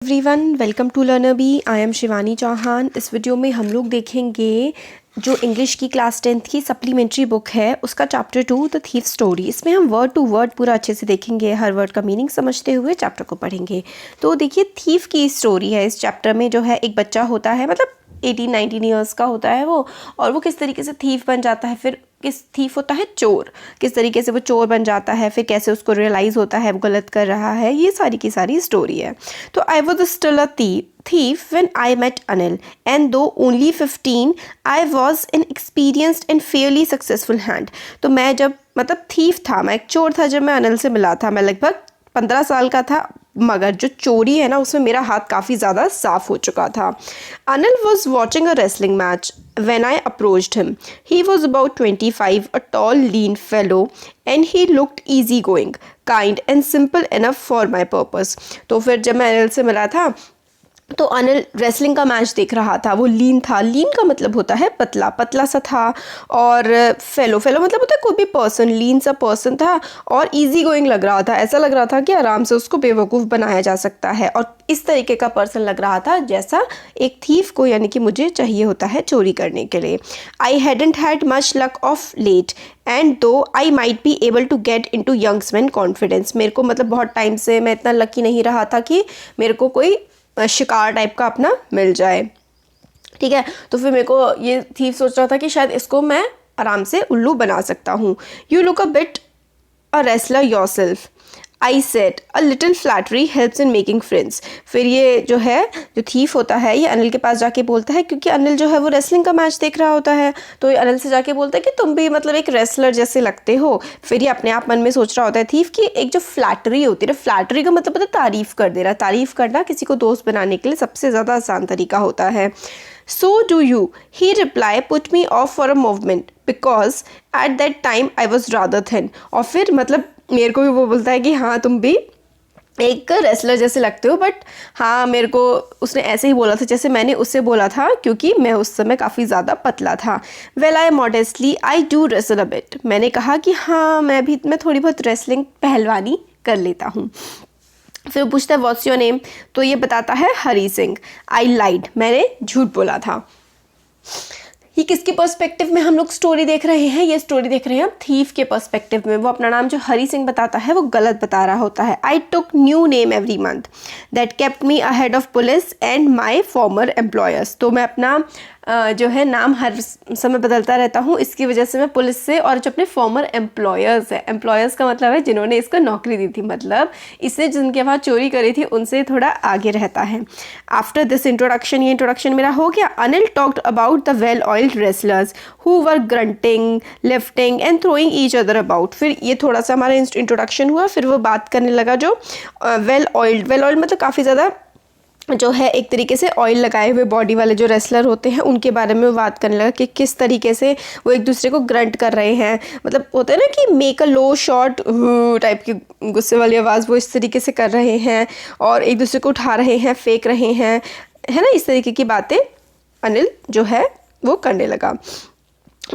Everyone, welcome to Learner Bee. I am Shivani Chauhan. इस video में हम लोग देखेंगे जो इंग्लिश की क्लास 10th की सप्लीमेंट्री बुक है उसका चैप्टर 2 द थीफ स्टोरी। इसमें हम वर्ड टू वर्ड पूरा अच्छे से देखेंगे, हर वर्ड का मीनिंग समझते हुए चैप्टर को पढ़ेंगे। तो देखिए, थीफ की स्टोरी है। इस चैप्टर में जो है एक बच्चा होता है, मतलब 18-19 ईयर्स का होता है वो, और वो किस तरीके से थीफ बन जाता है, फिर किस थीफ होता है चोर, किस तरीके से वो चोर बन जाता है, फिर कैसे उसको रियलाइज़ होता है वो गलत कर रहा है। ये सारी की सारी स्टोरी है। तो I was still a thief when I met Anil, and though only 15, I was an experienced and fairly successful hand. तो मैं जब मतलब थीफ था, मैं एक चोर था जब मैं अनिल से मिला था। मैं लगभग 15 साल का था, मगर जो चोरी है ना उसमें मेरा हाथ काफ़ी ज़्यादा साफ हो चुका था। Anil was watching a wrestling match when I approached him. He was about 25, a tall, lean fellow, and he looked easygoing, kind, and simple enough for my purpose. तो फिर जब मैं अनिल से मिला था तो अनिल रेसलिंग का मैच देख रहा था। वो लीन था, लीन का मतलब होता है पतला, पतला सा था। और फेलो, फेलो मतलब होता है कोई भी पर्सन, लीन सा पर्सन था और इजी गोइंग लग रहा था। ऐसा लग रहा था कि आराम से उसको बेवकूफ़ बनाया जा सकता है, और इस तरीके का पर्सन लग रहा था जैसा एक थीफ को, यानी कि मुझे चाहिए होता है चोरी करने के लिए। I hadn't had much luck of late and though I might be able to get into young's man confidence. मेरे को मतलब बहुत टाइम से मैं इतना लकी नहीं रहा था कि मेरे को कोई शिकार टाइप का अपना मिल जाए। ठीक है, तो फिर मेरे को ये थीफ सोच रहा था कि शायद इसको मैं आराम से उल्लू बना सकता हूँ। You look a bit a wrestler yourself, I said, a little flattery helps in making friends. फिर ये जो है, जो थीफ होता है, ये अनिल के पास जाके बोलता है, क्योंकि अनिल जो है वो रेसलिंग का मैच देख रहा होता है, तो ये अनिल से जाके बोलता है कि तुम भी मतलब एक रेसलर जैसे लगते हो। फिर ये अपने आप मन में सोच रहा होता है थीफ कि एक जो फ्लैटरी होती है, फ्लैटरी का मतलब होता है तारीफ़ कर दे रहा। तारीफ़ करना किसी को दोस्त बनाने के लिए सबसे ज़्यादा आसान तरीका होता है। So do you, he reply, put me off for a moment because at that time I was rather thin. और फिर मतलब मेरे को भी वो बोलता है कि हाँ तुम भी एक रेसलर जैसे लगते हो, बट हाँ मेरे को उसने ऐसे ही बोला था जैसे मैंने उससे बोला था, क्योंकि मैं उस समय काफ़ी ज़्यादा पतला था। Well I modestly I do wrestle a bit. मैंने कहा कि हाँ मैं थोड़ी बहुत रेसलिंग पहलवानी कर लेता हूँ। फिर पूछता है व्हाट्स योर नेम, तो ये बताता है हरी सिंह। आई लाइड, मैंने झूठ बोला था। ये किसके पर्सपेक्टिव में हम लोग स्टोरी देख रहे हैं? ये स्टोरी देख रहे हैं हम थीफ के पर्सपेक्टिव में। वो अपना नाम जो हरी सिंह बताता है वो गलत बता रहा होता है। I took new name every month that kept me ahead of police and my former employers. तो मैं अपना जो है नाम हर समय बदलता रहता हूँ, इसकी वजह से मैं पुलिस से और जो अपने फॉर्मर एम्प्लॉयर्स है, एम्प्लॉयर्स का मतलब है जिन्होंने इसको नौकरी दी थी, मतलब इसने जिनके वहाँ चोरी करी थी उनसे थोड़ा आगे रहता है। आफ्टर दिस इंट्रोडक्शन, ये इंट्रोडक्शन मेरा हो गया। Anil talked about the well oiled wrestlers who were grunting, lifting and throwing each other about. फिर ये थोड़ा सा हमारा इंट्रोडक्शन हुआ, फिर वो बात करने लगा जो वेल ऑयल्ड मतलब काफ़ी ज़्यादा जो है एक तरीके से ऑयल लगाए हुए बॉडी वाले जो रेसलर होते हैं उनके बारे में बात करने लगा कि किस तरीके से वो एक दूसरे को ग्रंट कर रहे हैं। मतलब होता है ना कि make a low shot type की गुस्से वाली आवाज़, वो इस तरीके से कर रहे हैं और एक दूसरे को उठा रहे हैं, फेंक रहे हैं, है ना, इस तरीके की बातें अनिल जो है वो करने लगा।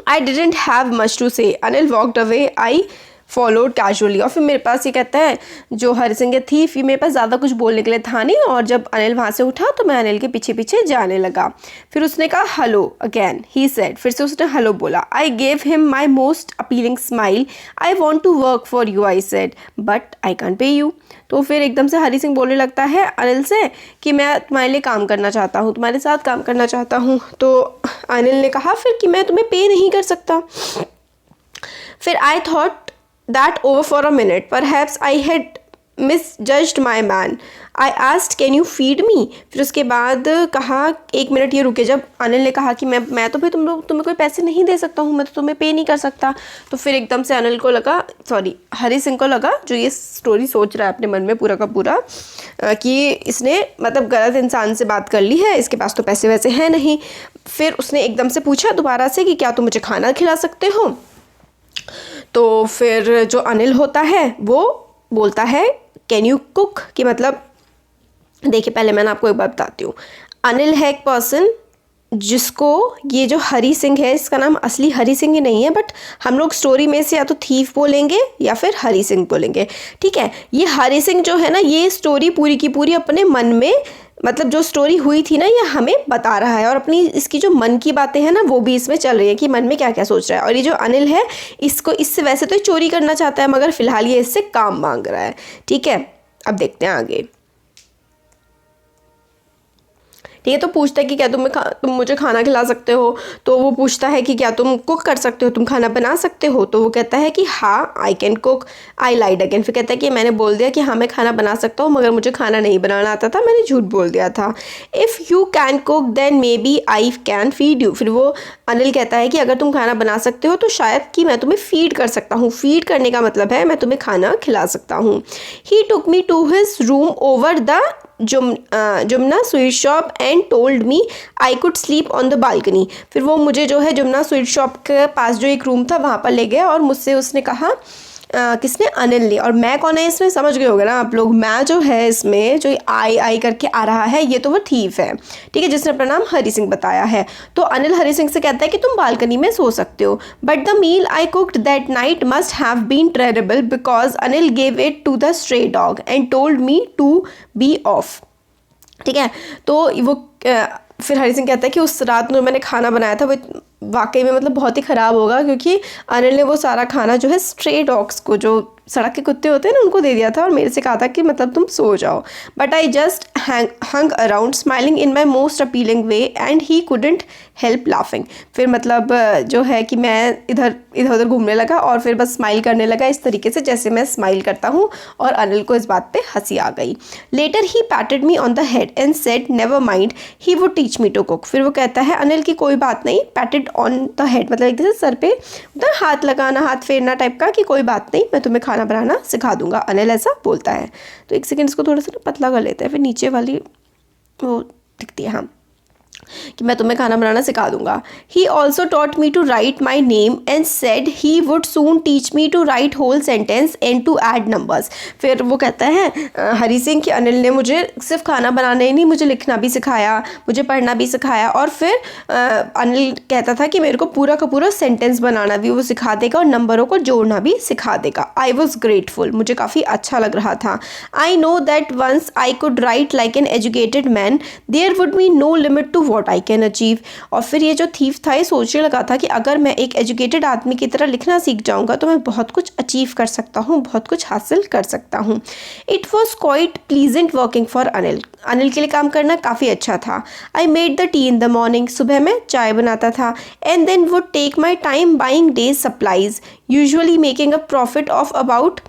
I didn't have much to say, Anil walked away, I followed casually. और फिर मेरे पास ये कहता है जो हरी सिंह थी, फिर मेरे पास ज़्यादा कुछ बोलने के लिए था नहीं, और जब अनिल वहाँ से उठा तो मैं अनिल के पीछे पीछे जाने लगा। फिर उसने कहा हेलो अगैन, ही सेड, फिर से उसने हेलो बोला। I gave him my most appealing smile, I want to work for you, I said, but I can pay you. तो फिर एकदम से हरी सिंह बोलने लगता है अनिल से कि मैं तुम्हारे लिए काम करना चाहता हूँ, तुम्हारे साथ काम करना चाहता हूँ। तो अनिल ने कहा फिर कि मैं तुम्हें पे नहीं कर सकता। फिर I thought that over for a minute, perhaps I had misjudged my man. I asked, can you feed me? फिर उसके बाद कहा एक मिनट ये रुके, जब अनिल ने कहा कि मैं तो फिर तुम्हें कोई पैसे नहीं दे सकता हूँ, मैं तो तुम्हें पे नहीं कर सकता। तो फिर एकदम से अनिल को लगा, सॉरी हरी सिंह को लगा, जो ये स्टोरी सोच रहा है अपने मन में पूरा का पूरा, कि इसने मतलब गलत इंसान से बात कर ली है, इसके पास तो पैसे वैसे हैं नहीं। फिर उसने एकदम से पूछा दोबारा से कि क्या तुम मुझे खाना खिला सकते हो? तो फिर जो अनिल होता है वो बोलता है कैन यू कुक, कि मतलब देखिए पहले मैंने आपको एक बात बताती हूँ। अनिल है एक पर्सन जिसको ये जो हरी सिंह है, इसका नाम असली हरी सिंह ही नहीं है, बट हम लोग स्टोरी में से या तो थीफ बोलेंगे या फिर हरी सिंह बोलेंगे। ठीक है, ये हरी सिंह जो है ना, ये स्टोरी पूरी की पूरी अपने मन में मतलब जो स्टोरी हुई थी ना ये हमें बता रहा है, और अपनी इसकी जो मन की बातें हैं ना वो भी इसमें चल रही है कि मन में क्या क्या सोच रहा है। और ये जो अनिल है इसको इससे वैसे तो ये चोरी करना चाहता है मगर फिलहाल ये इससे काम मांग रहा है। ठीक है, अब देखते हैं आगे। ठीक है, तो पूछता है कि क्या तुम मुझे खाना खिला सकते हो। तो वो पूछता है कि क्या तुम कुक कर सकते हो, तुम खाना बना सकते हो। तो वो कहता है कि हाँ I can cook. I lied again. फिर कहता है कि मैंने बोल दिया कि हाँ मैं खाना बना सकता हूँ मगर मुझे खाना नहीं बनाना आता था, मैंने झूठ बोल दिया था। If you can cook then maybe I can feed you. फिर वो अनिल कहता है कि अगर तुम खाना बना सकते हो तो शायद कि मैं तुम्हें फीड कर सकता हूँ। फीड करने का मतलब है मैं तुम्हें खाना खिला सकता हूँ। He took me to his room over the Jumna sweet shop and told me I could sleep on the balcony. फिर वो मुझे जो है जुमना स्वीट शॉप के पास जो एक रूम था वहाँ पर ले गया और मुझसे उसने कहा किसने, अनिल ने। और मैं कौन है इसमें समझ गए होगे ना आप लोग। मैं जो है इसमें जो आई आई करके आ रहा है ये तो वो थीफ है, ठीक है, जिसने अपना नाम हरी सिंह बताया है। तो अनिल हरी सिंह से कहता है कि तुम बालकनी में सो सकते हो। But the meal I cooked that night must have been terrible because Anil gave it to the stray dog and told me to be off. ठीक है, तो वो फिर हरी सिंह कहता है कि उस रात में मैंने खाना बनाया था वो वाकई में मतलब बहुत ही ख़राब होगा, क्योंकि अनिल ने वो सारा खाना जो है स्ट्रे डॉग्स को, जो सड़क के कुत्ते होते हैं ना, उनको दे दिया था और मेरे से कहा था कि मतलब तुम सो जाओ। But I just hung around smiling in my most appealing way and he couldn't help laughing. फिर मतलब जो है कि मैं इधर उधर घूमने लगा और फिर बस स्माइल करने लगा इस तरीके से जैसे मैं स्माइल करता हूँ, और अनिल को इस बात पे हंसी आ गई। Later he patted me on the head and said never mind he would teach me to cook. फिर वो कहता है अनिल की कोई बात नहीं, पैटेड ऑन द हेड मतलब एक जैसे सर पे उधर हाथ लगाना, हाथ फेरना टाइप का, कि कोई बात नहीं मैं तुम्हें खाना बनाना सिखा दूंगा। अनिल ऐसा बोलता है। तो एक सेकंड इसको थोड़ा सा पतला कर लेते हैं, फिर नीचे वाली वो दिखती है, हाँ, कि मैं तुम्हें खाना बनाना सिखा दूंगा। He also taught me to write my name and said he would soon teach me to write whole sentence and to add numbers. फिर वो कहता है हरी सिंह कि अनिल ने मुझे सिर्फ खाना बनाना ही नहीं, मुझे लिखना भी सिखाया, मुझे पढ़ना भी सिखाया, और फिर अनिल कहता था कि मेरे को पूरा का पूरा सेंटेंस बनाना भी वो सिखा देगा और नंबरों को जोड़ना भी सिखा देगा। आई वॉज ग्रेटफुल, मुझे काफ़ी अच्छा लग रहा था। I know that once I could write like an educated man there would be no limit to what I can achieve. और फिर ये जो थीफ था ये सोचने लगा था कि अगर मैं एक एजुकेटेड आदमी की तरह लिखना सीख जाऊंगा तो मैं बहुत कुछ अचीव कर सकता हूँ, बहुत कुछ हासिल कर सकता हूँ। It was quite pleasant working for Anil. Anil के लिए काम करना काफ़ी अच्छा था। I made the tea in the morning, सुबह मैं चाय बनाता था, and then would take my time buying day's supplies, usually making a profit of about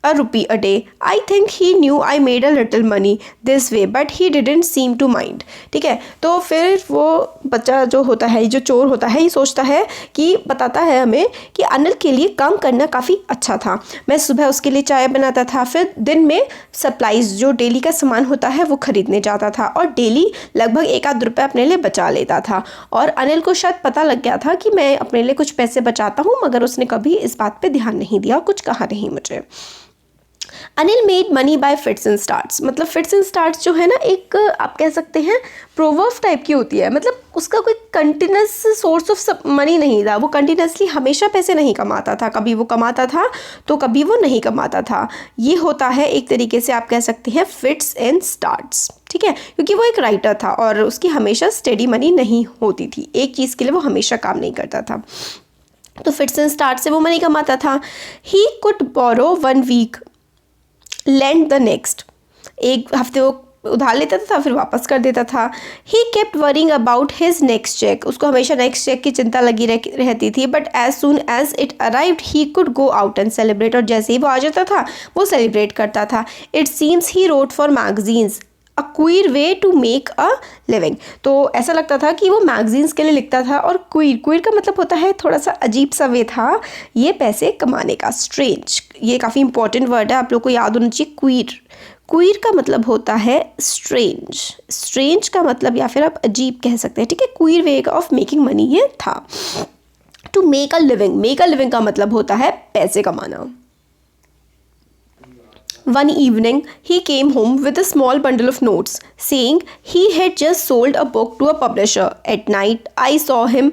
₹1 a day. I think he knew I made a little money this way, but he didn't seem to mind. ठीक है, तो फिर वो बच्चा जो होता है, जो चोर होता है, ये सोचता है कि बताता है हमें कि अनिल के लिए काम करना काफ़ी अच्छा था। मैं सुबह उसके लिए चाय बनाता था, फिर दिन में सप्लाईज जो डेली का सामान होता है वो खरीदने जाता था, और डेली लगभग 1-8 रुपये अपने लिए बचा लेता था। और अनिल को शायद पता लग गया था कि मैं अपने लिए कुछ पैसे बचाता हूँ, मगर उसने कभी इस बात पे ध्यान नहीं दिया, कुछ कहा नहीं मुझे। Anil made money by fits and starts. मतलब फिट्स एंड स्टार्ट्स जो है ना, एक आप कह सकते हैं प्रोवर्ब टाइप की होती है। मतलब उसका कोई कंटिन्यूस सोर्स ऑफ मनी नहीं था, वो कंटिन्यूसली हमेशा पैसे नहीं कमाता था, कभी वो कमाता था तो कभी वो नहीं कमाता था। ये होता है एक तरीके से आप कह सकते हैं फिट्स एंड स्टार्ट्स। ठीक है, क्योंकि वो एक राइटर था और उसकी हमेशा स्टेडी मनी नहीं होती थी, एक चीज़ के लिए वो हमेशा काम नहीं करता था, तो फिट्स एंड स्टार्ट से वो मनी कमाता था। He could borrow 1 week lend the next, एक हफ्ते वो उधार लेता था फिर वापस कर देता था। He kept worrying about his next cheque, उसको हमेशा नेक्स्ट चेक की चिंता लगी रहती थी। But as soon as it arrived he could go out and celebrate, और जैसे ही वो आ जाता था वो सेलिब्रेट करता था। It seems he wrote for magazines a queer way to make a living. तो ऐसा लगता था कि वो मैगजीन्स के लिए लिखता था, और क्वीर का मतलब होता है थोड़ा सा अजीब सा वे था ये पैसे कमाने का। स्ट्रेंज, ये काफ़ी इंपॉर्टेंट वर्ड है, आप लोग को याद होना चाहिए। क्वीर का मतलब होता है स्ट्रेंज, स्ट्रेंज का मतलब या फिर आप अजीब कह सकते हैं। ठीक है, queer way of making money ये था। To make a living, make a living का मतलब होता है पैसे कमाना। One evening, he came home with a small bundle of notes, saying he had just sold a book to a publisher. At night, I saw him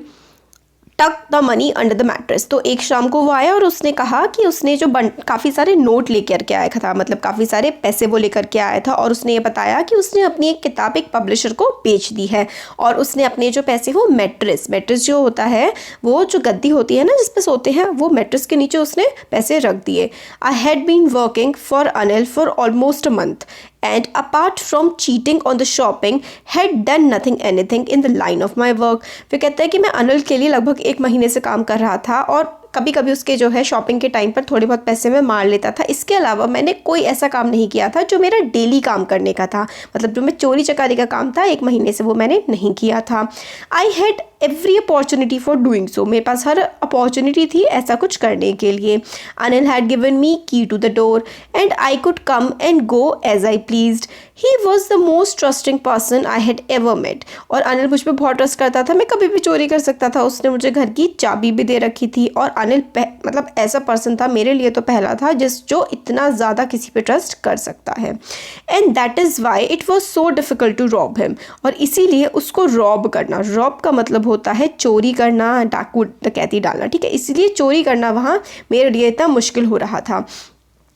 टक the money under the mattress. तो एक शाम को वो आया और उसने कहा कि उसने जो काफ़ी सारे नोट लेकर के आया था, मतलब काफ़ी सारे पैसे वो लेकर के आया था, और उसने ये बताया कि उसने अपनी एक किताब एक पब्लिशर को बेच दी है, और उसने अपने जो पैसे वो मैट्रेस जो होता है, वो जो गद्दी होती है ना जिस पे सोते हैं, वो मैट्रेस के नीचे उसने पैसे रख दिए। I had been working for Anil for almost a month and apart from cheating on the shopping had done anything in the line of my work। फिर कहता है कि मैं अनिल के लिए लगभग 1 महीने से काम कर रहा था, और कभी कभी उसके जो है शॉपिंग के टाइम पर थोड़े बहुत पैसे मैं मार लेता था। इसके अलावा मैंने कोई ऐसा काम नहीं किया था जो मेरा डेली काम करने का था, मतलब जो मैं चोरी चकारी का काम था 1 महीने से वो मैंने नहीं किया था। I had every opportunity for doing so, मेरे पास हर अपॉर्चुनिटी थी ऐसा कुछ करने के लिए। Anil had given me key to the door and I could come and go as I pleased. He was the most trusting person I had ever met. और अनिल मुझ पर बहुत ट्रस्ट करता था, मैं कभी भी चोरी कर सकता था। उसने मुझे घर की चाबी भी दे रखी थी, और अनिल मतलब ऐसा पर्सन था मेरे लिए तो पहला था जो इतना ज़्यादा किसी पे ट्रस्ट कर सकता है। And that is why it was so difficult to rob him. और इसीलिए उसको रॉब करना, रॉब का मतलब होता है चोरी करना, डाकू डकैती डालना, ठीक है। इसलिए चोरी करना वहाँ मेरे लिए इतना मुश्किल हो रहा था।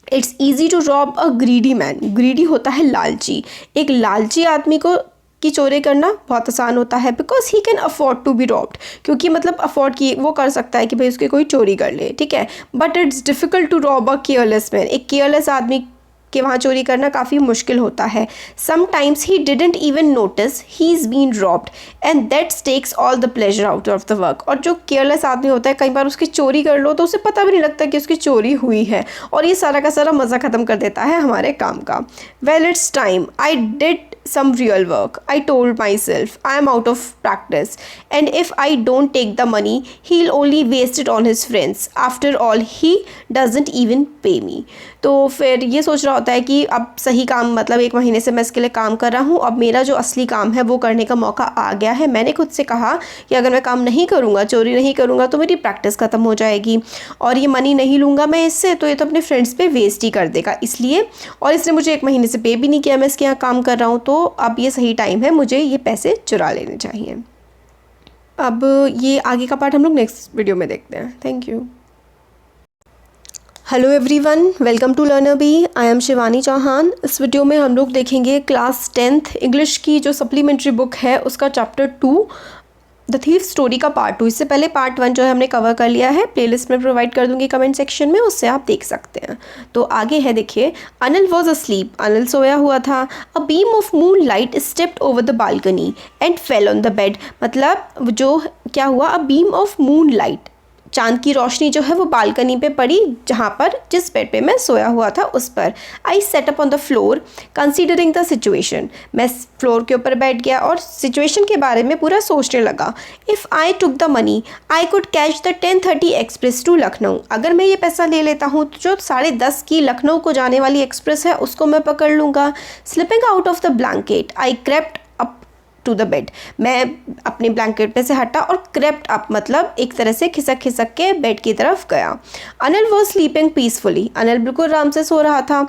It's easy to rob a greedy man. Greedy होता है लालची। एक लालची आदमी को की चोरी करना बहुत आसान होता है, because he can afford to be robbed, क्योंकि मतलब अफोर्ड की वो कर सकता है कि भाई उसके कोई चोरी कर ले, ठीक है। But it's difficult to rob a careless man. एक केयरलेस आदमी के वहाँ चोरी करना काफ़ी मुश्किल होता है। Sometimes he didn't even notice he is been robbed and that takes all the pleasure out of the work. और जो केयरलेस आदमी होता है, कई बार उसकी चोरी कर लो तो उसे पता भी नहीं लगता कि उसकी चोरी हुई है, और ये सारा का सारा मज़ा ख़त्म कर देता है हमारे काम का। Well it's time I did some real work. I told myself I am out of practice and if I don't take the money he'll only waste it on his friends. After all he doesn't even pay me. तो फिर ये सोच रहा होता है कि अब सही काम, मतलब 1 महीने से मैं इसके लिए काम कर रहा हूँ, अब मेरा जो असली काम है वो करने का मौका आ गया है। मैंने खुद से कहा कि अगर मैं काम नहीं करूँगा, चोरी नहीं करूँगा, तो मेरी प्रैक्टिस ख़त्म हो जाएगी, और ये मनी नहीं लूँगा मैं इससे तो ये तो अपने फ्रेंड्स पे वेस्ट ही कर देगा। इसलिए, और इसने मुझे 1 महीने से पे भी नहीं किया, मैं इसके यहाँ काम कर रहा हूँ, तो अब ये सही टाइम है, मुझे ये पैसे चुरा लेने चाहिए। अब ये आगे का पार्ट हम लोग नेक्स्ट वीडियो में देखते हैं। Thank you. Hello everyone, welcome to Learner Bee. I am Shivani Chauhan. इस वीडियो में हम लोग देखेंगे क्लास 10th इंग्लिश की जो सप्लीमेंट्री बुक है उसका चैप्टर 2 द थीफ स्टोरी का पार्ट 2। इससे पहले पार्ट 1 जो है हमने कवर कर लिया है, प्लेलिस्ट में प्रोवाइड कर दूंगी कमेंट सेक्शन में, उससे आप देख सकते हैं। तो आगे है, देखिए। अनिल वॉज अस्लीप, अनिल सोया हुआ था। A beam of moon light stepped over the balcony and fell on the bed. मतलब जो क्या हुआ, a beam of moon light, चांद की रोशनी जो है वो बालकनी पे पड़ी, जहाँ पर जिस बेड पे मैं सोया हुआ था उस पर। I sat up on the floor considering the situation. मैं फ्लोर के ऊपर बैठ गया और सिचुएशन के बारे में पूरा सोचने लगा। If I took the money I could catch the 10:30 express to Lucknow. अगर मैं ये पैसा ले लेता हूँ तो जो 10:30 की लखनऊ को जाने वाली एक्सप्रेस है उसको मैं पकड़ लूँगा। Slipping out of the blanket I crept to the bed. मैं अपने ब्लैंकेट पे से हटा और क्रेप्ट अप, मतलब एक तरह से खिसक खिसक के बेड की तरफ गया। Anil was sleeping peacefully. Anil बिल्कुल आराम से सो रहा था।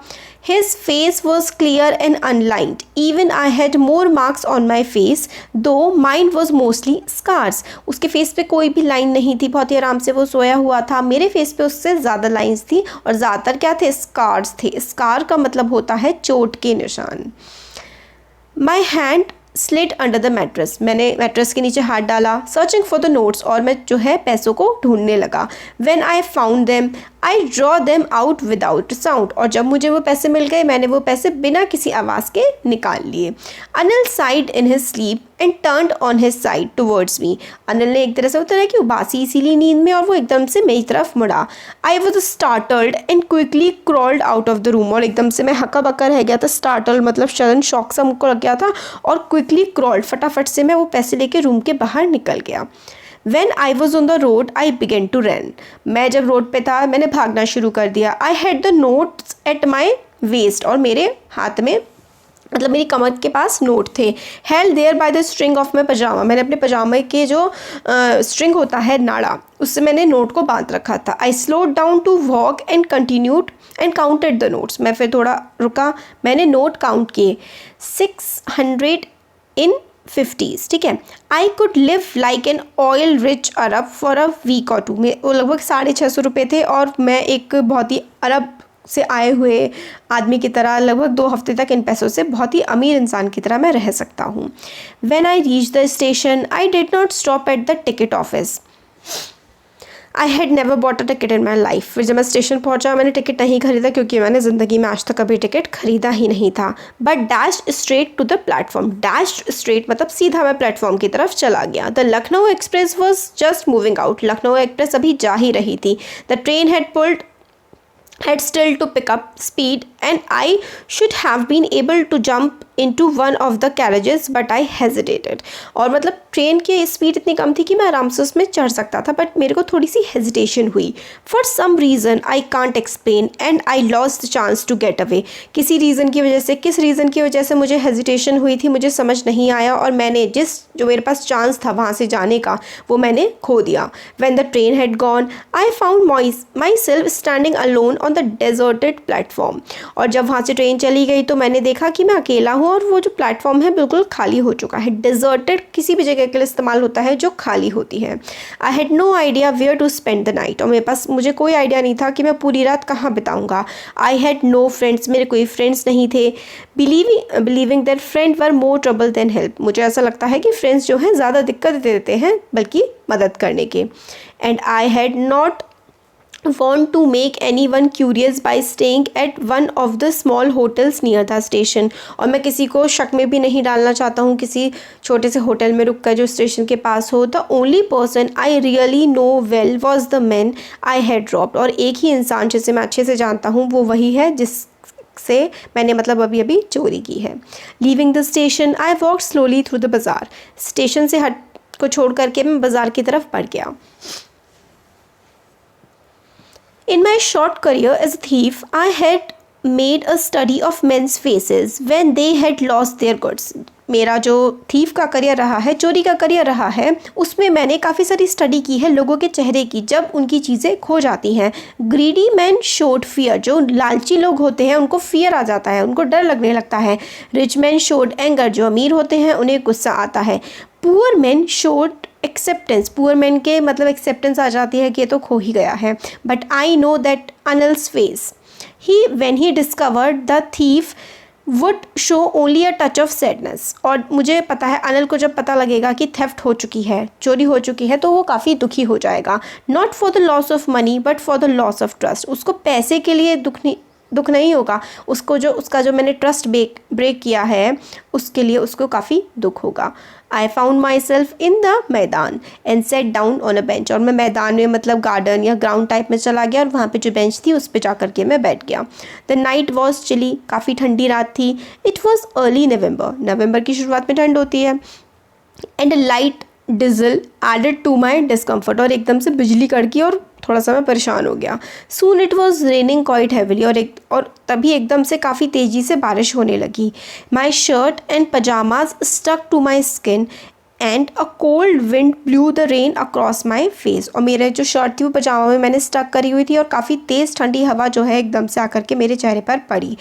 His face was clear and unlined. Even I had more marks on my face दो माइन वॉज मोस्टली स्कार्स। उसके फेस पे कोई भी लाइन नहीं थी, बहुत ही आराम से वो सोया हुआ था। मेरे फेस पे उससे ज़्यादा लाइन्स थी, और ज़्यादातर क्या थे, स्कार्स थे। स्कार का मतलब होता है चोट के निशान। My hand slid under the mattress. मैंने मैट्रेस के नीचे हाथ डाला। सर्चिंग फॉर द नोट्स, और मैं जो है पैसों को ढूंढने लगा। When I found them I draw them out without sound. और जब मुझे वो पैसे मिल गए, मैंने वो पैसे बिना किसी आवाज़ के निकाल लिए। Anil side in his sleep and turned on his side towards me. Anil ने एक तरह से होता है कि उबासी इसीलिए नींद में, और वो एकदम से मेरी तरफ मुड़ा। I was startled and quickly crawled out of the room. और एकदम से मैं हक्का बक्का रह गया था। स्टार्टल्ड मतलब सडन शॉक सा मुझको लग गया था, और क्विकली क्रॉल्ड, फटाफट से मैं वो पैसे लेके रूम के बाहर निकल गया। When I was on the road, I began to run. मैं जब रोड पे था मैंने भागना शुरू कर दिया। I had the notes at my waist, और मेरे हाथ में, मतलब मेरी कमर के पास नोट थे। Held there by the string of my pajama, मैंने अपने पजामे के जो स्ट्रिंग होता है, नाड़ा, उससे मैंने नोट को बांध रखा था। I slowed down to walk and continued and counted the notes. मैं फिर थोड़ा रुका, मैंने नोट काउंट किए। 600 in 50s, ठीक है। I could live like an oil rich Arab for a week or two, में वो लगभग 650 थे और मैं एक बहुत ही अरब से आए हुए आदमी की तरह लगभग 2 हफ्ते तक इन पैसों से बहुत ही अमीर इंसान की तरह मैं रह सकता हूँ। When I reach the station I did not stop at the ticket office. I had never bought a ticket in my life. फिर जब मैं स्टेशन पहुंचा मैंने टिकट नहीं खरीदा क्योंकि मैंने ज़िंदगी में आज तक कभी टिकट खरीदा ही नहीं था। But dashed straight to the platform. Dashed straight मतलब सीधा मैं प्लेटफॉर्म की तरफ चला गया। The Lucknow express was just moving out. Lucknow express अभी जा ही रही थी। The train had still to pick up speed and I should have been able to jump into one of the carriages but I hesitated। और मतलब train की speed इतनी कम थी कि मैं आराम से उसमें चढ़ सकता था बट मेरे को थोड़ी सी हेजिटेशन हुई। For some reason I can't explain and I lost the chance to get away. किसी रीज़न की वजह से, किस रीज़न की वजह से मुझे हेजिटेशन हुई थी मुझे समझ नहीं आया और मैंने जो मेरे पास चांस था वहाँ से जाने का वो मैंने खो दिया। When the train had gone I found my self standing alone on the deserted platform. और जब वहाँ से ट्रेन चली गई तो मैंने देखा कि मैं अकेला हूँ और वो जो प्लेटफॉर्म है बिल्कुल खाली हो चुका है। डेजर्टेड किसी भी जगह के लिए इस्तेमाल होता है जो खाली होती है। I had no idea where to spend the night. और मेरे पास मुझे कोई आइडिया नहीं था कि मैं पूरी रात कहाँ बिताऊँगा। I had no friends. मेरे कोई फ्रेंड्स नहीं थे। Believing that friend were more trouble than help. मुझे ऐसा लगता है कि फ्रेंड्स जो हैं ज़्यादा दिक्कत देते हैं बल्कि मदद करने के। And I had not want to make anyone curious by staying at one of the small hotels near the station। और मैं किसी को शक में भी नहीं डालना चाहता हूँ किसी छोटे से होटल में रुक कर जो स्टेशन के पास हो। The only person I really know well was the man I had robbed. और एक ही इंसान जिसे मैं अच्छे से जानता हूँ वो वही है से मैंने मतलब अभी चोरी की है। Leaving the station I walk slowly through the बाज़ार। स्टेशन से हट को छोड़ करके मैं बाज़ार की तरफ बढ़ गया। In my short career as a thief, I had made a study of men's faces when they had lost their goods। मेरा जो थीफ का करियर रहा है, चोरी का करियर रहा है, उसमें मैंने काफ़ी सारी स्टडी की है लोगों के चेहरे की जब उनकी चीज़ें खो जाती हैं। Greedy man showed fear. जो लालची लोग होते हैं उनको फियर आ जाता है, उनको डर लगने लगता है। Rich man showed anger. जो अमीर होते हैं उन्हें गुस्सा आता है। Poor man showed acceptance. Poor man के मतलब एक्सेप्टेंस आ जाती है कि ये तो खो ही गया है। But I know that Anil's face when he discovered the thief would show only a touch of sadness. और मुझे पता है अनिल को जब पता लगेगा कि थेफ्ट हो चुकी है, चोरी हो चुकी है, तो वो काफ़ी दुखी हो जाएगा। Not for the loss of money but for the loss of trust. उसको पैसे के लिए दुख नहीं होगा, उसका जो मैंने ट्रस्ट ब्रेक किया है उसके लिए उसको काफ़ी दुख होगा। I found myself in the maidan and sat down on a bench. और मैं मैदान में मतलब गार्डन या ग्राउंड टाइप में चला गया और वहाँ पे जो बेंच थी उस पर जा कर के मैं बैठ गया। The night was chilly. काफ़ी ठंडी रात थी। इट वॉज अर्ली नवंबर की शुरुआत में ठंड होती है। And light drizzle added to my discomfort. और एकदम से बिजली कड़की और थोड़ा सा मैं परेशान हो गया। Soon it was raining quite heavily. और तभी एकदम से काफ़ी तेज़ी से बारिश होने लगी। My shirt and pyjamas stuck to my skin and a cold wind blew the rain across my face. और मेरे जो शर्ट थी वो पजामा में मैंने स्टक करी हुई थी और काफ़ी तेज़ ठंडी हवा जो है एकदम से आकर के मेरे चेहरे पर पड़ी।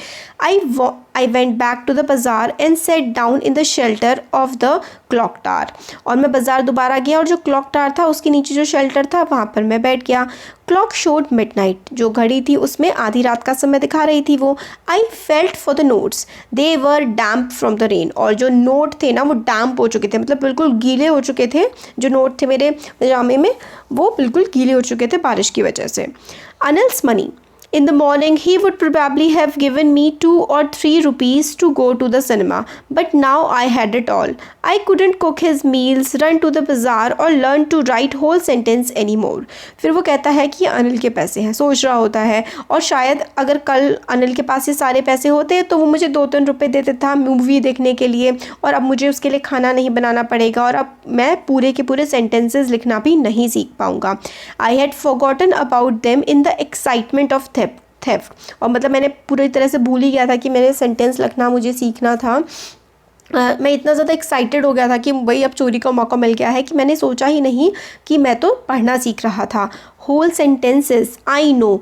I went back to the bazaar and sat down in the shelter of the clock tower. और मैं बाज़ार दोबारा गया और जो क्लॉक टावर था उसके नीचे जो शेल्टर था वहाँ पर मैं बैठ गया। Clock showed midnight. जो घड़ी थी उसमें आधी रात का समय दिखा रही थी वो। I felt for the notes they were damp from the rain. और जो नोट थे ना वो डैम्प हो चुके थे, मतलब बिल्कुल गीले हो चुके थे। जो नोट थे मेरे पजामे में वो बिल्कुल गीले हो चुके थे बारिश की वजह से। Anil's money. In the morning, he would probably have given me 2 or 3 rupees to go to the cinema, but now I had it all. I couldn't cook his meals, run to the bazaar or learn to write whole sentence anymore. फिर वो कहता है कि अनिल के पैसे हैं, सोच रहा होता है, और शायद अगर कल अनिल के पास ये सारे पैसे होते तो वो मुझे 2-3 रुपये देते था मूवी देखने के लिए, और अब मुझे उसके लिए खाना नहीं बनाना पड़ेगा और अब मैं पूरे के पूरे सेंटेंसेस लिखना भी नहीं सीख पाऊँगा। I had forgotten about them in the excitement of theft. और मतलब मैंने पूरी तरह से भूल ही गया था कि मेरे सेंटेंस लिखना मुझे सीखना था। मैं इतना ज़्यादा एक्साइटेड हो गया था कि भाई अब चोरी का मौका मिल गया है कि मैंने सोचा ही नहीं कि मैं तो पढ़ना सीख रहा था। Whole sentences I knew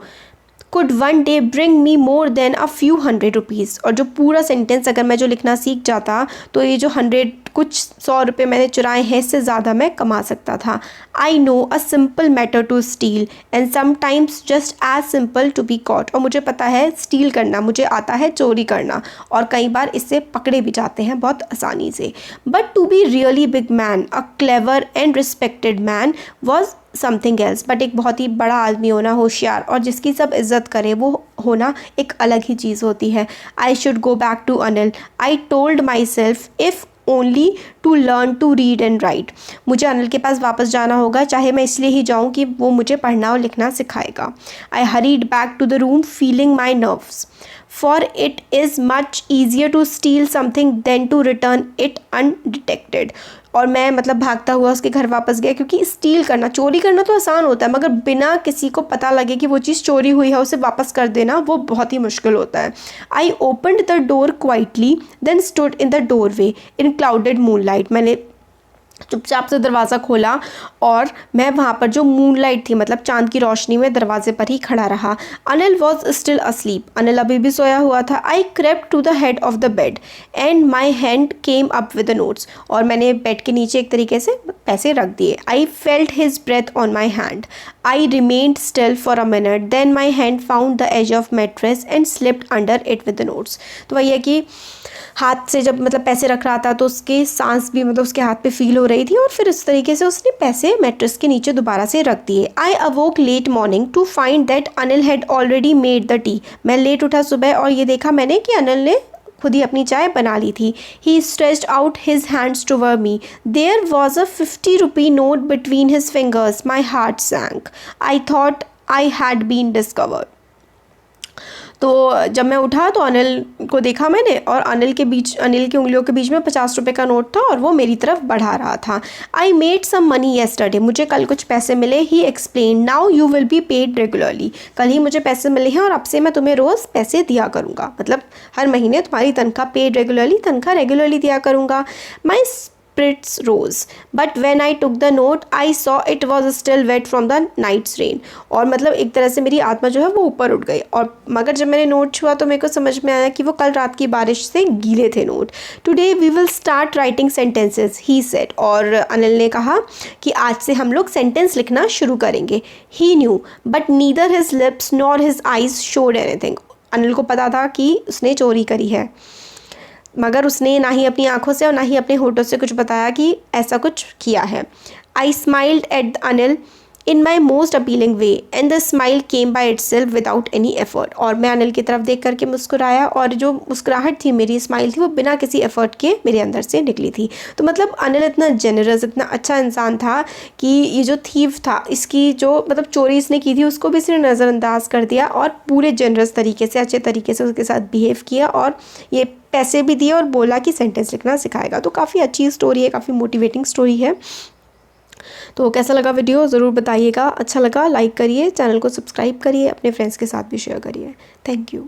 could one day bring me more than a few 100 rupees. और जो पूरा सेंटेंस अगर मैं जो लिखना सीख जाता तो ये जो 100 कुछ 100 रुपये मैंने चुराए हैं इससे ज़्यादा मैं कमा सकता था। I know a simple matter to steal and sometimes just as simple to be caught. और मुझे पता है स्टील करना, मुझे आता है चोरी करना, और कई बार इससे पकड़े भी जाते हैं बहुत आसानी से। But to be really big man, a clever and respected man was something else. But एक बहुत ही बड़ा आदमी होना, होशियार और जिसकी सब इज्जत करे, वो होना एक अलग ही चीज़ होती है। I should go back to Anil, I told myself, if only to learn to read and write. मुझे अनिल के पास वापस जाना होगा, चाहे मैं इसलिए ही जाऊँ कि वो मुझे पढ़ना और लिखना सिखाएगा। I hurried back to the room feeling my nerves, for it is much easier to steal something than to return it undetected. और मैं भागता हुआ उसके घर वापस गया, क्योंकि स्टील करना, चोरी करना तो आसान होता है, मगर बिना किसी को पता लगे कि वो चीज़ चोरी हुई है उसे वापस कर देना वो बहुत ही मुश्किल होता है। I opened the door quietly then stood in the doorway in clouded moonlight. मैंने चुपचाप से दरवाज़ा खोला और मैं वहाँ पर जो मूनलाइट थी, चांद की रोशनी में, दरवाजे पर ही खड़ा रहा। Anil was still asleep, Anil अभी भी सोया हुआ था। I crept to the head of the bed and my hand came up with the notes. और मैंने बेड के नीचे एक तरीके से पैसे रख दिए। I felt his breath on my hand, I remained still for a minute, then my hand found the edge of mattress and slipped under it with the notes. तो वही है कि हाथ से जब पैसे रख रहा था तो उसके सांस भी उसके हाथ पे फील हो रही थी, और फिर इस तरीके से उसने पैसे मैट्रेस के नीचे दोबारा से रख दिए। I awoke late morning to find that Anil had already made the tea. मैं लेट उठा सुबह और ये देखा मैंने कि अनिल ने खुद ही अपनी चाय बना ली थी। He stretched out his hands toward me, there was a 50 rupee note between his fingers, my heart sank, I thought I had been discovered. तो जब मैं उठा तो अनिल को देखा मैंने, और अनिल की उंगलियों के बीच में 50 रुपये का नोट था और वो मेरी तरफ बढ़ा रहा था। I made some money yesterday, मुझे कल कुछ पैसे मिले। He explain, now you will be paid regularly, कल ही मुझे पैसे मिले हैं और अब से मैं तुम्हें रोज़ पैसे दिया करूँगा, हर महीने तुम्हारी तनख्वाह, पेड रेगुलरली, तनख्वाह रेगुलरली दिया करूँगा। माई spirits rose, but when I took the note I saw it was still wet from the night's rain। और एक तरह से मेरी आत्मा जो है वो ऊपर उठ गई, और मगर जब मैंने नोट छुआ तो मेरे को समझ में आया कि वो कल रात की बारिश से गीले थे note. Today we will start writing sentences, he said. और अनिल ने कहा कि आज से हम लोग सेंटेंस लिखना शुरू करेंगे। He knew but neither his lips nor his eyes showed anything. Anil को पता था कि उसने चोरी करी है, मगर उसने ना ही अपनी आंखों से और ना ही अपने होठों से कुछ बताया कि ऐसा कुछ किया है। I smiled at Anil in my most appealing way and the smile came by itself without any effort. और मैं अनिल की तरफ देख करके मुस्कुराया, और जो मुस्कुराहट थी, मेरी स्माइल थी, वो बिना किसी एफर्ट के मेरे अंदर से निकली थी। तो अनिल इतना जेनरस, इतना अच्छा इंसान था कि ये जो थीफ था, इसकी जो चोरी इसने की थी उसको भी इसने नज़रअंदाज कर दिया और पूरे जेनरस तरीके से, अच्छे तरीके से उसके साथ बिहेव किया, और ये पैसे भी दिए और बोला कि सेंटेंस लिखना सिखाएगा। तो काफ़ी अच्छी स्टोरी है, काफ़ी मोटिवेटिंग स्टोरी है। तो कैसा लगा वीडियो ज़रूर बताइएगा। अच्छा लगा लाइक करिए, चैनल को सब्सक्राइब करिए, अपने फ्रेंड्स के साथ भी शेयर करिए। Thank you.